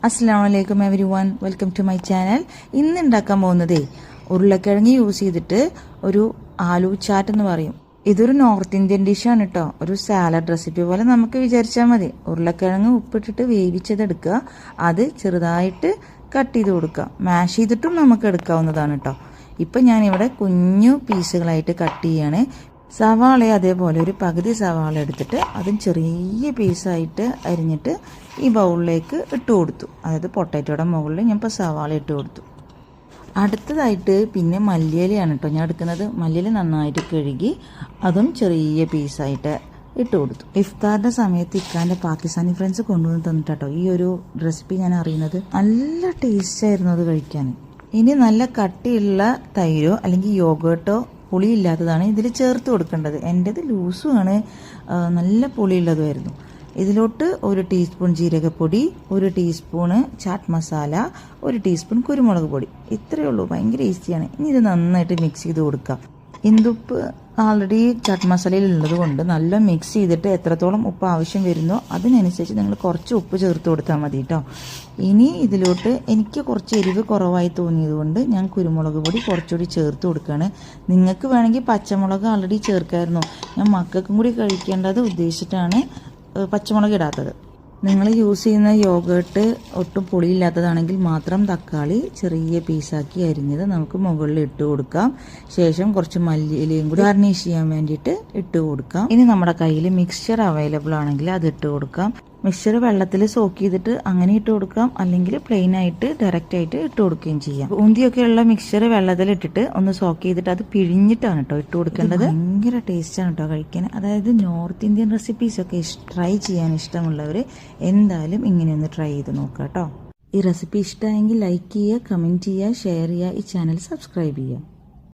അസ്സലാമു അലൈക്കും everyone, welcome to my channel. ഇന്ന് ഉണ്ടാക്കാൻ പോകുന്നതേ ഉരുളക്കിഴങ്ങ് യൂസ് ചെയ്തിട്ട് ഒരു ആലു ചാറ്റ് എന്ന് പറയും. ഇതൊരു നോർത്ത് ഇന്ത്യൻ ഡിഷാണ് കേട്ടോ. ഒരു സാലഡ് റെസിപ്പി പോലെ നമുക്ക് വിചാരിച്ചാൽ മതി. ഉരുളക്കിഴങ്ങ് ഉപ്പിട്ടിട്ട് വേവിച്ചതെടുക്കുക, അത് ചെറുതായിട്ട് കട്ട് ചെയ്ത് കൊടുക്കുക. മാഷ് ചെയ്തിട്ടും നമുക്ക് എടുക്കാവുന്നതാണ് കേട്ടോ. ഇപ്പം ഞാനിവിടെ കുഞ്ഞു പീസുകളായിട്ട് കട്ട് ചെയ്യാണ്. സവാള അതേപോലെ ഒരു പകുതി സവാള എടുത്തിട്ട് അതും ചെറിയ പീസായിട്ട് അരിഞ്ഞിട്ട് ഈ ബൗളിലേക്ക് ഇട്ട് കൊടുത്തു. അതായത് പൊട്ടാറ്റോയുടെ മുകളിൽ ഞാൻ ഇപ്പോൾ സവാള ഇട്ട് കൊടുത്തു. അടുത്തതായിട്ട് പിന്നെ മല്ലിയിലയാണ് കേട്ടോ ഞാൻ എടുക്കുന്നത്. മല്ലിയില നന്നായിട്ട് കഴുകി അതും ചെറിയ പീസായിട്ട് ഇട്ട് കൊടുത്തു. ഇഫ്താറിൻ്റെ സമയത്ത് ഇക്കാൻ്റെ പാകിസ്ഥാനി ഫ്രണ്ട്സ് കൊണ്ടുവന്ന് തന്നിട്ടോ ഈ ഒരു റെസിപ്പി ഞാൻ അറിയുന്നത്. നല്ല ടേസ്റ്റായിരുന്നു അത് കഴിക്കാൻ. ഇനി നല്ല കട്ടിയുള്ള തൈരോ അല്ലെങ്കിൽ യോഗേർട്ടോ പുളിയില്ലാത്തതാണ് ഇതിൽ ചേർത്ത് കൊടുക്കേണ്ടത്. എൻ്റേത് ലൂസുമാണ്, നല്ല പുളിയുള്ളതുമായിരുന്നു. ഇതിലോട്ട് 1 ടീസ്പൂൺ ജീരകപ്പൊടി, 1 ടീസ്പൂണ് ചാറ്റ് മസാല, 1 ടീസ്പൂൺ കുരുമുളക് പൊടി. ഇത്രയേ ഉള്ളൂ, ഭയങ്കര ഈസിയാണ്. ഇനി ഇത് നന്നായിട്ട് മിക്സ് ചെയ്ത് കൊടുക്കാം. ഇന്ദുപ്പ് ആൾറെഡി ചാറ്റ് മസാലയിൽ ഉള്ളത് കൊണ്ട് നല്ല മിക്സ് ചെയ്തിട്ട് എത്രത്തോളം ഉപ്പ് ആവശ്യം വരുന്നോ അതിനനുസരിച്ച് നിങ്ങൾ കുറച്ച് ഉപ്പ് ചേർത്ത് കൊടുത്താൽ മതി കേട്ടോ. ഇനി ഇതിലോട്ട് എനിക്ക് കുറച്ച് എരിവ് കുറവായി തോന്നിയത് കൊണ്ട് ഞാൻ കുരുമുളക് പൊടി കുറച്ചുകൂടി ചേർത്ത് കൊടുക്കുകയാണ്. നിങ്ങൾക്ക് വേണമെങ്കിൽ പച്ചമുളക് ആൾറെഡി ചേർക്കായിരുന്നു. ഞാൻ മക്കൾക്കും കൂടി കഴിക്കേണ്ടത് ഉദ്ദേശിച്ചിട്ടാണ് പച്ചമുളക് ഇടാത്തത്. നിങ്ങൾ യൂസ് ചെയ്യുന്ന യോഗേർട്ട് ഒട്ടും പുളിയില്ലാത്തതാണെങ്കിൽ മാത്രം തക്കാളി ചെറിയ പീസാക്കി അരിഞ്ഞത് നമുക്ക് മുകളിൽ ഇട്ട് കൊടുക്കാം. ശേഷം കുറച്ച് മല്ലിയിലയും കൂടി ഗാർണിഷ് ചെയ്യാൻ വേണ്ടിയിട്ട് ഇട്ട് കൊടുക്കാം. ഇനി നമ്മുടെ കയ്യിൽ മിക്സ്ചർ അവൈലബിൾ ആണെങ്കിൽ അത് ഇട്ട് കൊടുക്കാം. മിക്സ്ചർ വെള്ളത്തിൽ സോക്ക് ചെയ്തിട്ട് അങ്ങനെ ഇട്ട് കൊടുക്കാം, അല്ലെങ്കിൽ പ്ലെയിൻ ആയിട്ട് ഡയറക്റ്റ് ആയിട്ട് ഇട്ട് കൊടുക്കുകയും ചെയ്യാം. ബൂന്തിയൊക്കെയുള്ള മിക്സ്ചർ വെള്ളത്തിൽ ഇട്ടിട്ട് ഒന്ന് സോക്ക് ചെയ്തിട്ട് അത് പിഴിഞ്ഞിട്ടാണ് കേട്ടോ ഇട്ട് കൊടുക്കേണ്ടത്. ഭയങ്കര ടേസ്റ്റാണ് കേട്ടോ കഴിക്കാൻ. അതായത് നോർത്ത് ഇന്ത്യൻ റെസിപ്പീസൊക്കെ ട്രൈ ചെയ്യാൻ ഇഷ്ടമുള്ളവർ എന്തായാലും ഇങ്ങനെയൊന്ന് ട്രൈ ചെയ്ത് നോക്കാം കേട്ടോ. ഈ റെസിപ്പി ഇഷ്ടമായെങ്കിൽ ലൈക്ക് ചെയ്യുക, കമൻറ്റ് ചെയ്യുക, ഷെയർ ചെയ്യുക, ഈ ചാനൽ സബ്സ്ക്രൈബ് ചെയ്യുക.